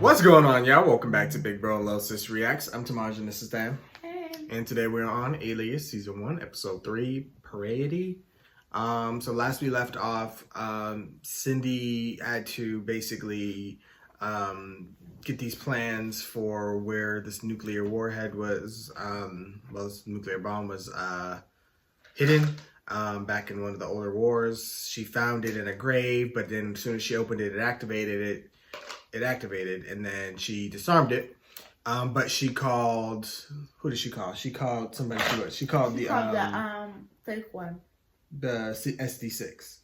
What's going on, y'all? Welcome back to Big Bro and Little Sis Reacts. I'm Tamaj and this is Dan. Hey. And today we're on Alias Season 1, Episode 3, Parity. So last we left off, Cindy had to basically get these plans for where this nuclear warhead was, this nuclear bomb was hidden back in one of the older wars. She found it in a grave, but then as soon as she opened it, it activated, and then she disarmed it. But she called, who did she call? She called somebody. She called the fake one, the SD6,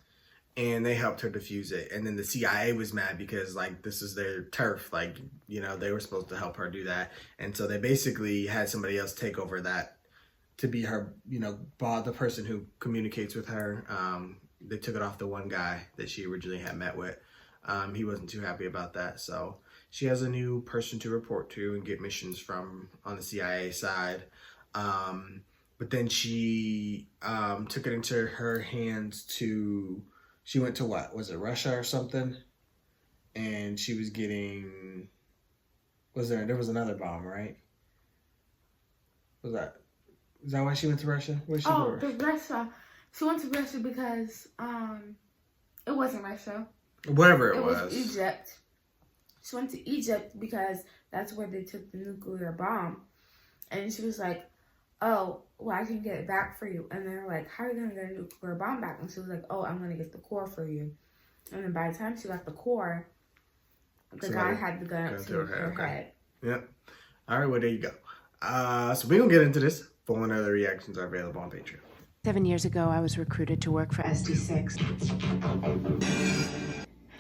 and they helped her defuse it. And then the CIA was mad because like this is their turf, like they were supposed to help her do that, and so they basically had somebody else take over that to be her, the person who communicates with her. They took it off the one guy that she originally had met with. He wasn't too happy about that, so she has a new person to report to and get missions from on the CIA side. But then she took it into her hands she went to what? Was it Russia or something? And she was getting, there was another bomb, right? Is that why she went to Russia? Where'd she go? Russia. She went to Russia because it wasn't Russia. Whatever it was Egypt. She went to Egypt because that's where they took the nuclear bomb. And she was like, oh, well, I can get it back for you. And they're like, how are you going to get a nuclear bomb back? And she was like, oh, I'm going to get the core for you. And then by the time she got the core, the guy had the gun up to her head. Yep. All right, well, there you go. So we're going to get into this. Full and other reactions are available on Patreon. 7 years ago, I was recruited to work for SD6.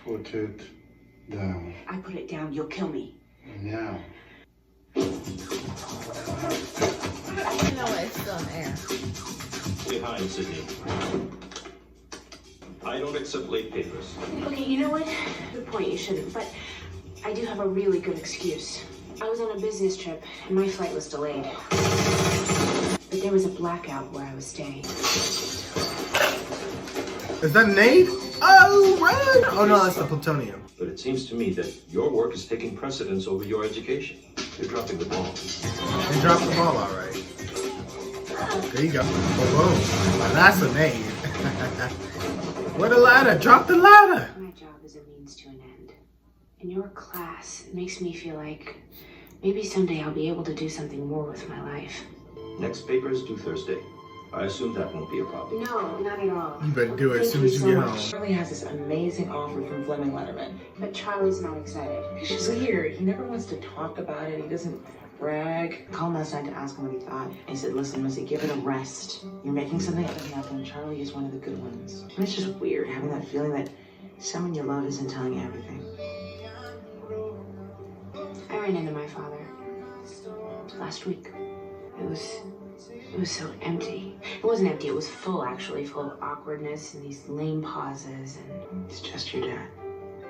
Put it down. I put it down, you'll kill me. Now. You know what? It's still in the air. Behind, Sydney. I don't accept late papers. Okay, you know what? Good point, you shouldn't, but I do have a really good excuse. I was on a business trip, and my flight was delayed. But there was a blackout where I was staying. Is that Nate? Oh, right! Oh no, that's the plutonium. But it seems to me that your work is taking precedence over your education. You're dropping the ball. You dropped the ball, all right. There you go. Boom. Well, that's a Nate. Where the ladder? Drop the ladder! My job is a means to an end. In your class, it makes me feel like maybe someday I'll be able to do something more with my life. Next paper is due Thursday. I assume that won't be a problem. No, not at all. You better do it as soon as you get home. Charlie has this amazing offer from Fleming Letterman. But Charlie's not excited. He's weird. He never wants to talk about it. He doesn't brag. I called last night to ask him what he thought. I said, listen, Missy, give it a rest. You're making something out of nothing. Charlie is one of the good ones. And it's just weird having that feeling that someone you love isn't telling you everything. I ran into my father last week. It was so empty. It wasn't empty, it was full actually, full of awkwardness and these lame pauses, and it's just your dad.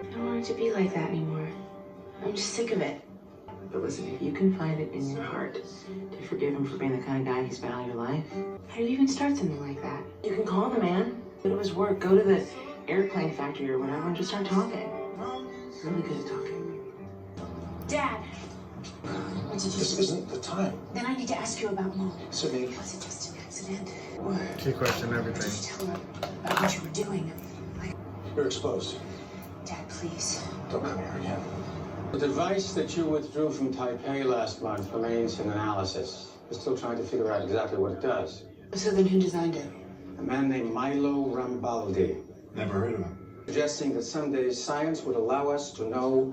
I don't want it to be like that anymore. I'm just sick of it. But listen, if you can find it in your heart to forgive him for being the kind of guy he's been all your life, How do you even start something like that? you can call the man, go to his work, go to the airplane factory or whatever and just start talking. He's really good at talking. Dad! This isn't the time. Then I need to ask you about Mom. Sydney. Was it just an accident? She questioned Did everything. you tell her about what you were doing? You're exposed. Dad, please. Don't come here again. The device that you withdrew from Taipei last month remains in analysis. We're still trying to figure out exactly what it does. So then who designed it? A man named Milo Rambaldi, Never heard of him. suggesting that someday science would allow us to know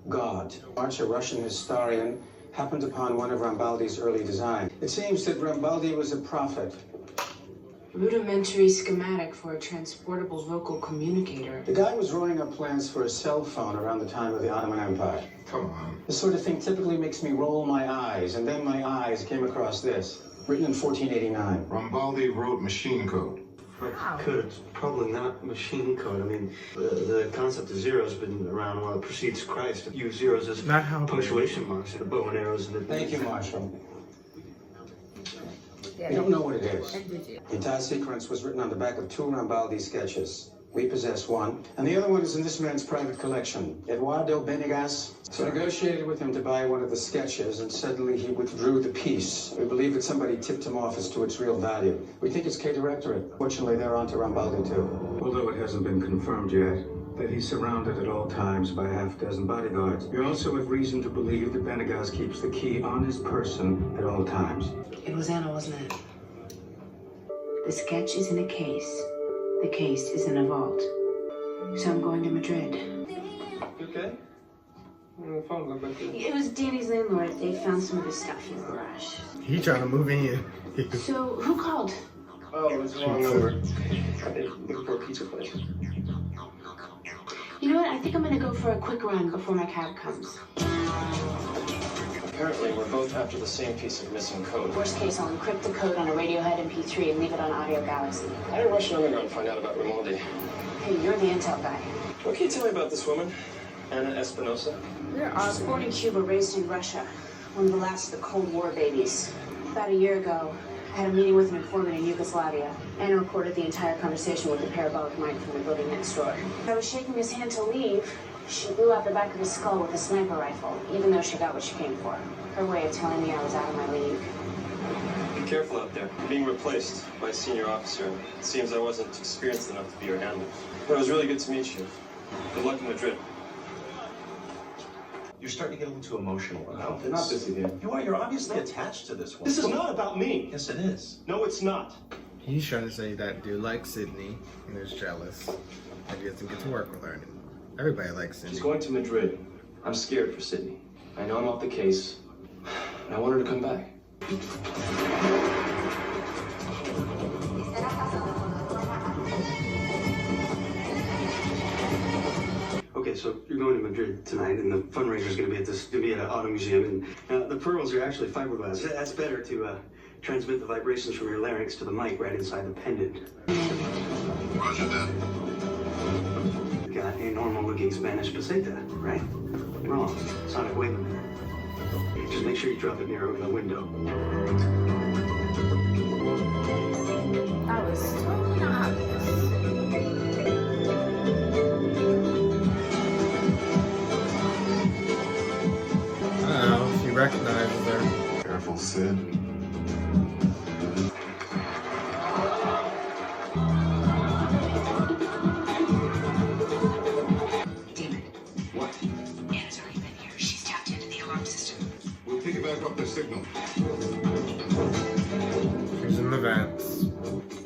God. March, a Russian historian, happened upon one of Rambaldi's early designs. It seems that Rambaldi was a prophet. Rudimentary schematic for a transportable vocal communicator. The guy was drawing up plans for a cell phone around the time of the Ottoman Empire. Come on. This sort of thing typically makes me roll my eyes, and then my eyes came across this, written in 1489. Rambaldi wrote machine code. Code. It's probably not machine code. I mean, the concept of zero has been around while it precedes Christ. Use zeros as Not how punctuation marks, the bow and arrows, and the... Thank you, Marshall. Yeah. You don't know what it is. And did you? The entire sequence was written on the back of two Rambaldi sketches. We possess one, and the other one is in this man's private collection. Eduardo Benegas. So I negotiated with him to buy one of the sketches, and suddenly he withdrew the piece. We believe that somebody tipped him off as to its real value. We think it's K-Directorate. Fortunately, they're on to Rambaldi, too. Although it hasn't been confirmed yet that he's surrounded at all times by a half-dozen bodyguards. We also have reason to believe that Benegas keeps the key on his person at all times. It was Anna, wasn't it? The sketch is in a case. The case is in a vault. So I'm going to Madrid. You okay? The phone looked like It was Danny's landlord. They found some of his stuff in the garage. He trying to move in. So, who called? Oh, it's the wrong number. Looking for a pizza place. You know what? I think I'm gonna go for a quick run before my cab comes. Apparently, we're both after the same piece of missing code. Worst case, I'll encrypt the code on a Radiohead MP3 and leave it on Audio Galaxy. I didn't rush underground and find out about Rambaldi. Hey, you're the intel guy. What can you tell me about this woman? Anna Espinosa? We're She was born in Cuba, raised in Russia. One of the last of the Cold War babies. About a year ago, I had a meeting with an informant in Yugoslavia. Anna recorded the entire conversation with the parabolic mic from the building next door. I was shaking his hand to leave. She blew out the back of his skull with a sniper rifle, even though she got what she came for. Her way of telling me I was out of my league. Be careful out there. I'm being replaced by a senior officer. It seems I wasn't experienced enough to be your handler. But it was really good to meet you. Good luck in Madrid. You're starting to get a little too emotional about this. Not this again. You are. You're obviously attached to this one. This is not about me. Yes, it is. No, it's not. He's trying to say that dude likes Sydney and is jealous that he doesn't get to work with her anymore. Everybody likes Sydney. She's going to Madrid. I'm scared for Sydney. I know I'm off the case, and I want her to come back. Okay, so you're going to Madrid tonight, and the fundraiser is going to be at an auto museum, and the pearls are actually fiberglass. That's better to transmit the vibrations from your larynx to the mic right inside the pendant. Roger that. Got a normal-looking Spanish peseta, right? Wrong. Sonic wave emitter. Just make sure you drop it near the window. That was totally not obvious. I don't know. She recognizes her. Careful, Sid. David. What? Anna's already been here. She's tapped into the alarm system. We'll pick it back up the signal. She's in the vents.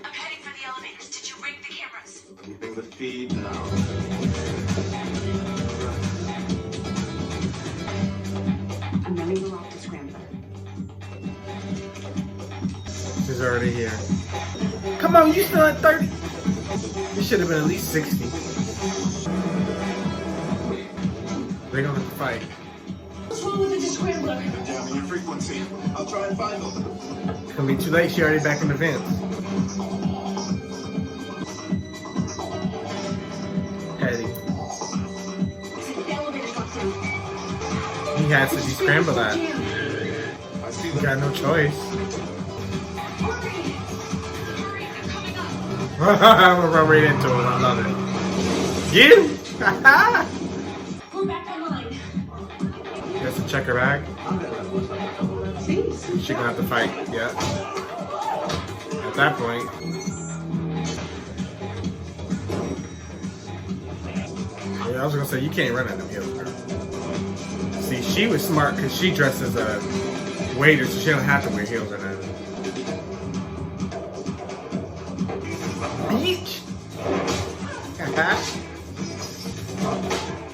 I'm heading for the elevators. Did you rig the cameras? Keeping the feed now. I'm running the lock to scrambler. She's already here. Come on, you still at 30? You should have been at least 60. They're gonna have to fight. What's wrong with the scrambler? They're jamming your frequency. I'll try and find them. It's gonna be too late. She already back in the vents. Eddie. The elevator's locked down. He has to descramble that. I see He them. got no choice. Hurry! Hurry, they're coming up. I'm gonna run right into him. I love it. Get him! We're back online. He has to check her bag. She's gonna have to fight. Yeah. At that point. Yeah, I was gonna say you can't run at them heels, girl. See, she was smart because she dressed as a waiter, so she don't have to wear heels or nothing. Beach.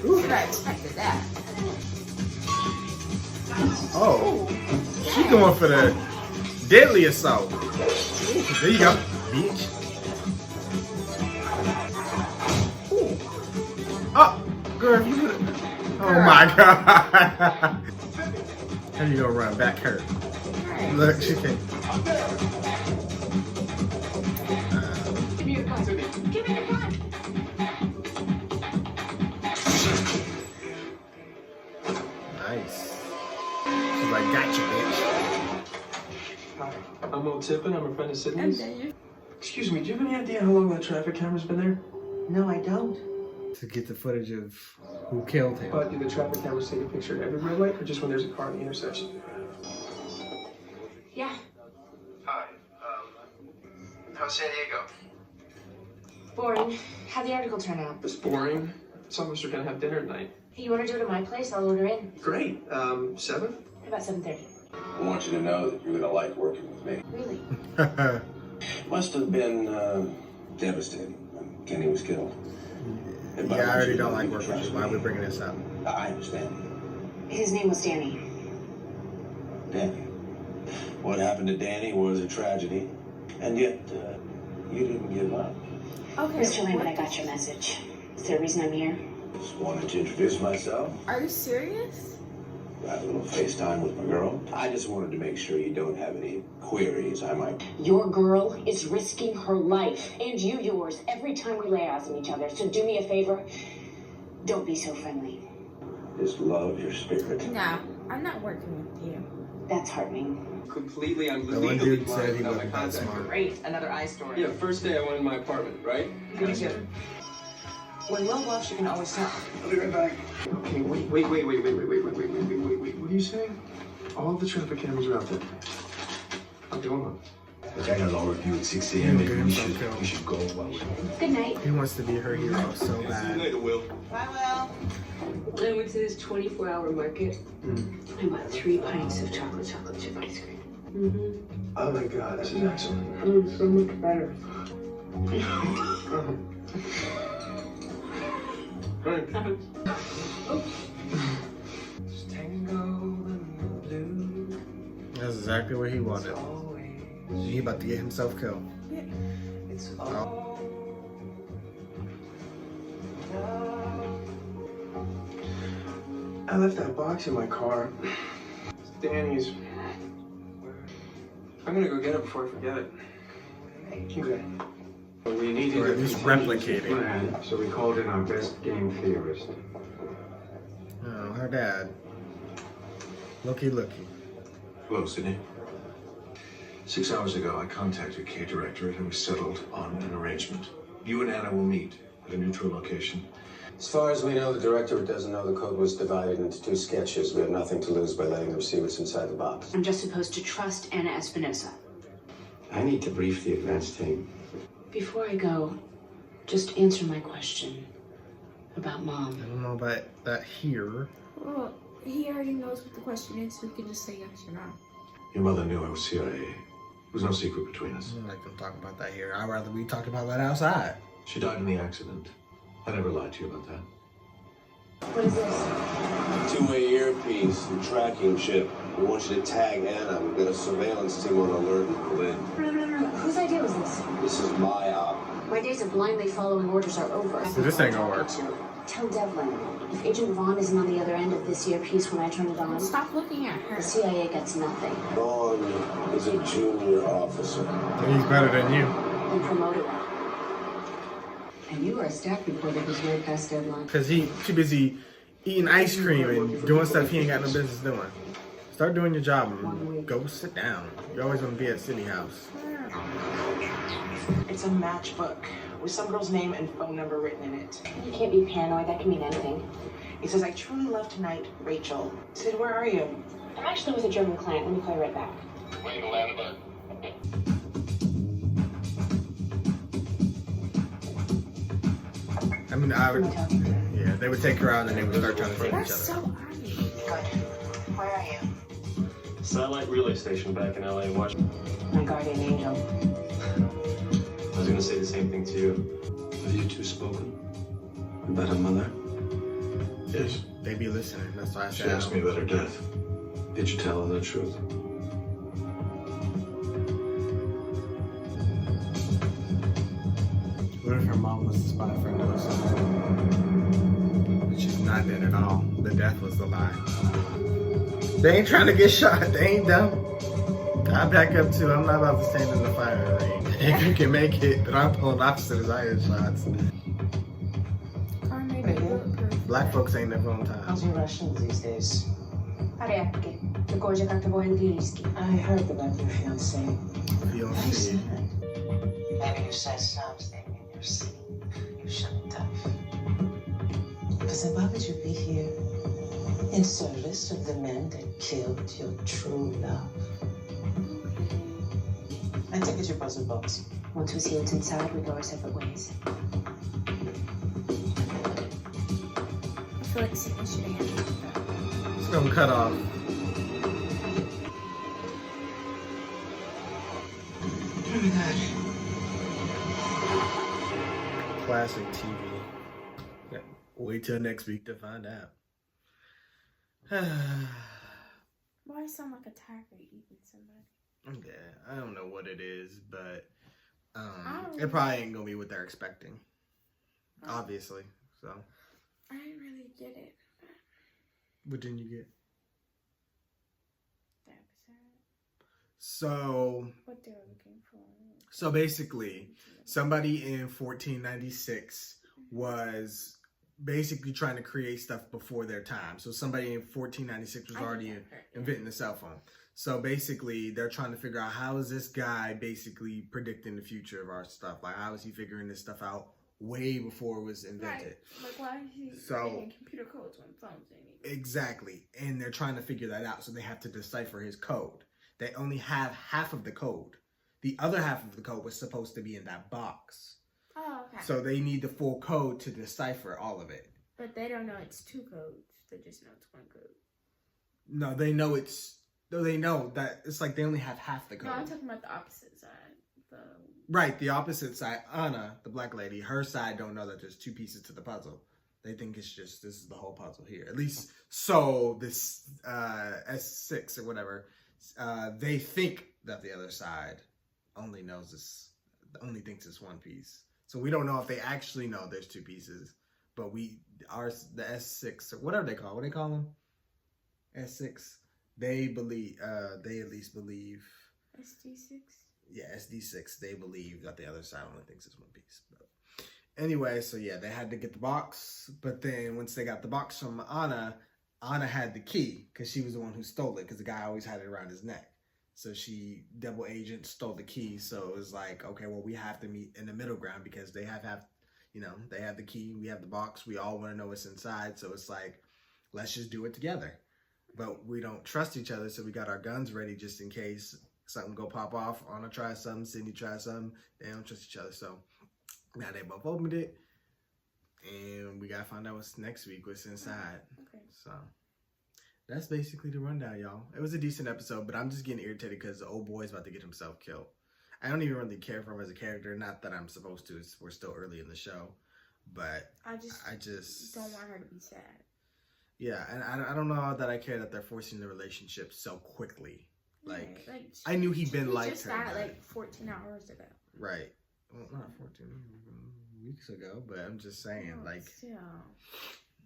Ooh, I expected that. Oh, she going for the deadly assault. There you go, bitch. Oh, girl, you would have. Oh my god. How you gonna run back her? Look, she can't. Give me your gun. Give me your gun. Nice. She's like, gotcha, bitch. Hi, I'm Mo Tippin. I'm a friend of And Sydney's. then you Excuse me, do you have any idea how long that traffic camera's been there? No, I don't. To get the footage of who killed him. But do the traffic cameras take a picture at every red light or just when there's a car in the intersection? Yeah. Hi. How's San Diego? Boring. How'd the article turn out? It's boring. Some of us are gonna have dinner tonight. Hey, you want to do it at my place? I'll order in. Great. 7? How about 7:30? I want you to know that you're gonna like working with me. Really? Must have been devastating when Kenny was killed. Yeah, I already don't like working with you. Why are we bringing this up? I understand. His name was Danny. Danny. What happened to Danny was a tragedy, and yet you didn't give up. Okay. Mr. Lambert, I got your message. Is there a reason I'm here? Just wanted to introduce myself. Are you serious? Had a little FaceTime with my girl. I just wanted to make sure you don't have any queries I might. Your girl is risking her life, and you yours, every time we lay eyes on each other. So do me a favor, don't be so friendly. Just love your spirit. No, I'm not working with you. That's heartening. Completely The one unlegally dude said he blind wasn't that smart. Great, another eye story. Yeah, first day I went in my apartment, right? When Will bluffs, you can always tell. I'll be right back. Okay, wait. What are you saying? All the traffic cameras are out there. Okay, hold on. Look, I got an all review at 6 a.m. Maybe we should go while we're. Good night. He wants to be her hero so See you bad. later, Will. Bye, Will. I went to this 24-hour market. I bought 3 pints of chocolate chip ice cream. Oh my god, this is excellent. It's so much better. That's exactly what he wanted. He about to get himself killed. Oh. I left that box in my car. It's Danny's. I'm gonna go get it before I forget it. Okay. We needed Or at least replicating. plan, so we called in our best game theorist. Oh, her dad. Looky. Hello, Sydney. 6 hours ago, I contacted K Directorate and we settled on an arrangement. You and Anna will meet at a neutral location. As far as we know, the directorate doesn't know the code was divided into 2 sketches. We have nothing to lose by letting them see what's inside the box. I'm just supposed to trust Anna Espinosa. I need to brief the advance team. Before I go, just answer my question about I Mom. don't know about that here. Well, he already knows what the question is, so we can just say yes or no. Your mother knew I was CIA. There was no secret between us. I don't like to talk about that here. I'd rather we talked about that outside. She died in the accident. I never lied to you about that. What is this? 2-way earpiece and tracking chip. We want you to tag Anna. We've got a surveillance team on alert in Berlin. No. Whose idea was this? This is my op. My days of blindly following orders are over. So this ain't gonna work. Tell Devlin, if Agent Vaughn isn't on the other end of this earpiece when I turn it on, Stop looking at her. the CIA gets nothing. Vaughn is a junior officer. He's better than you. And promoted. And you are a staff reporter who's way past deadline. Cause he too busy eating ice cream and doing stuff he ain't got no business doing. Start doing your job and go sit down. You always want to be at City House. It's a matchbook with some girl's name and phone number written in it. You can't be paranoid. That can mean anything. It says, I truly love tonight, Rachel. Sid, where are you? I'm actually with a German client. Let me call you right back. Waiting to land about. I mean, I would. Yeah, they would take her out and they would start trying to fight each That's other. so obvious. Good. Where are you? Satellite relay station back in LA, Washington. My guardian angel. I was gonna say the same thing to you. Have you two spoken about her mother? Yes. They be listening. That's why I She said. asked me about her death. Did you tell her the truth? What if her mom was the spy for another something? But she's not dead at all. The death was the lie. They ain't trying to get shot. They ain't dumb. I back up too. I'm not about to stand in the fire ring. If you can make it, but I'm pulling opposite as iron shots. Car made it bulletproof. Black folks ain't never on time. How's your Russians these days? Порядки. Такой же, как твой английский. I heard about your fiancé. You don't Nice. see. Maybe you said something in your sleep. You shouldn't Listen, why would you be here in service of the men that killed your true love? I take it your puzzle box. Once we see what's inside, we go our separate ways. I feel like Sydney should have handled that. It's gonna cut off. Oh my God. Classic TV. Yeah. Wait till next week to find out. Why sound like a tiger eating somebody? Yeah, I don't know what it is, but don't it probably ain't gonna be what they're expecting. Obviously, so. I didn't really get it. What didn't you get? The episode. So. What they were looking for. So basically, somebody in 1496 was basically trying to create stuff before their time. So somebody in 1496 was already inventing the cell phone. So basically, they're trying to figure out how is this guy basically predicting the future of our stuff? Like, how is he figuring this stuff out way before it was invented? Right. Like, why is he creating computer codes when phones ain't even? Exactly. And they're trying to figure that out. So they have to decipher his code. They only have half of the code. The other half of the code was supposed to be in that box. Oh, okay. So they need the full code to decipher all of it. But they don't know it's two codes. They just know it's one code. No, they know they know that it's like they only have half the code. No, I'm talking about the opposite side. Right, the opposite side. Anna, the black lady, her side don't know that there's two pieces to the puzzle. They think it's just, this is the whole puzzle here. At least, so this S6 or whatever, they think that the other side only thinks it's one piece. So we don't know if they actually know there's two pieces, but the S6 or whatever what they call them, S6. They believe, they at least believe. SD6. Yeah, SD6. They believe that the other side only thinks it's one piece. But anyway, so yeah, they had to get the box, but then once they got the box from Anna had the key because she was the one who stole it because the guy always had it around his neck. So she, double agent, stole the key. So it was like, okay, well, we have to meet in the middle ground because they have they have the key, we have the box, we all want to know what's inside. So it's like, let's just do it together. But we don't trust each other, so we got our guns ready just in case something go pop off. Anna tries something, Sydney tries something. They don't trust each other. So now they both opened it, and we gotta find out what's next week, what's inside. Okay. So that's basically the rundown, y'all. It was a decent episode, but I'm just getting irritated because the old boy's about to get himself killed. I don't even really care for him as a character. Not that I'm supposed to. We're still early in the show, but I just don't want her to be sad. Yeah, and I don't know that I care that they're forcing the relationship so quickly. Like I knew he'd been like her. He just died like 14 hours ago. Right. Well, not 14 weeks ago, but I'm just saying,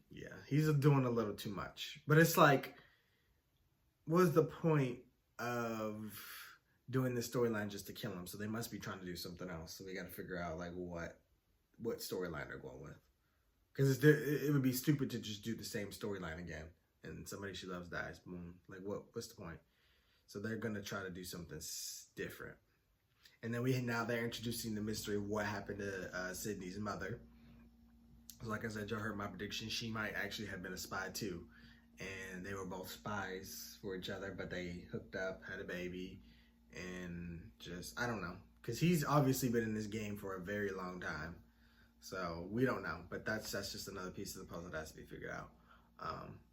yeah, he's doing a little too much. But it's like, what was the point of doing this storyline just to kill him? So they must be trying to do something else. So we got to figure out like what storyline they're going with. Because it would be stupid to just do the same storyline again and somebody she loves dies. Boom. Like, what's the point? So they're going to try to do something different. And then they're introducing the mystery of what happened to Sydney's mother. Like I said, y'all heard my prediction. She might actually have been a spy too. And they were both spies for each other, but they hooked up, had a baby, and just, I don't know. Because he's obviously been in this game for a very long time. So we don't know, but that's just another piece of the puzzle that has to be figured out.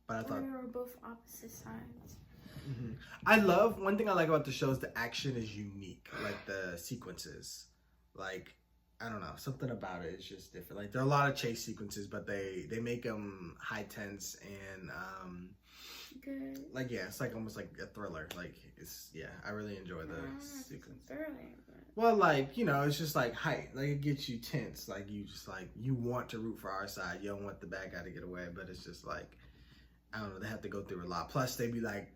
But I thought they were both opposite sides. Mm-hmm. One thing I like about the show is the action is unique, like the sequences. Like, I don't know, something about it is just different. Like there are a lot of chase sequences, but they make them high tense and good. Like it's like almost like a thriller. Like I really enjoy the sequence. Well, like, it's just like height. Like it gets you tense. Like you want to root for our side. You don't want the bad guy to get away, but it's just like, I don't know, they have to go through a lot. Plus they be like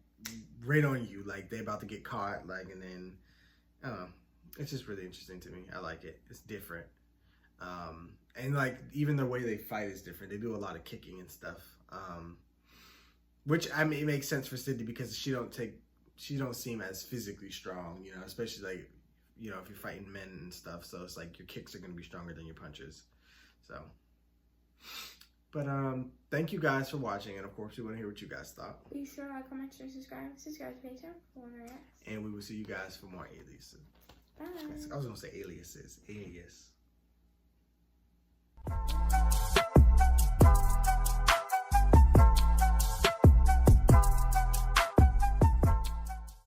right on you, like they about to get caught, like, and then I don't know. It's just really interesting to me. I like it. It's different. And like even the way they fight is different. They do a lot of kicking and stuff. Which I mean it makes sense for Sydney because she don't seem as physically strong, especially like, if you're fighting men and stuff. So it's like your kicks are gonna be stronger than your punches. So But thank you guys for watching, and of course, we want to hear what you guys thought. Be sure to like, comment, share, subscribe to the channel for more reacts. And we will see you guys for more aliases. Bye. I was gonna say aliases. Alias.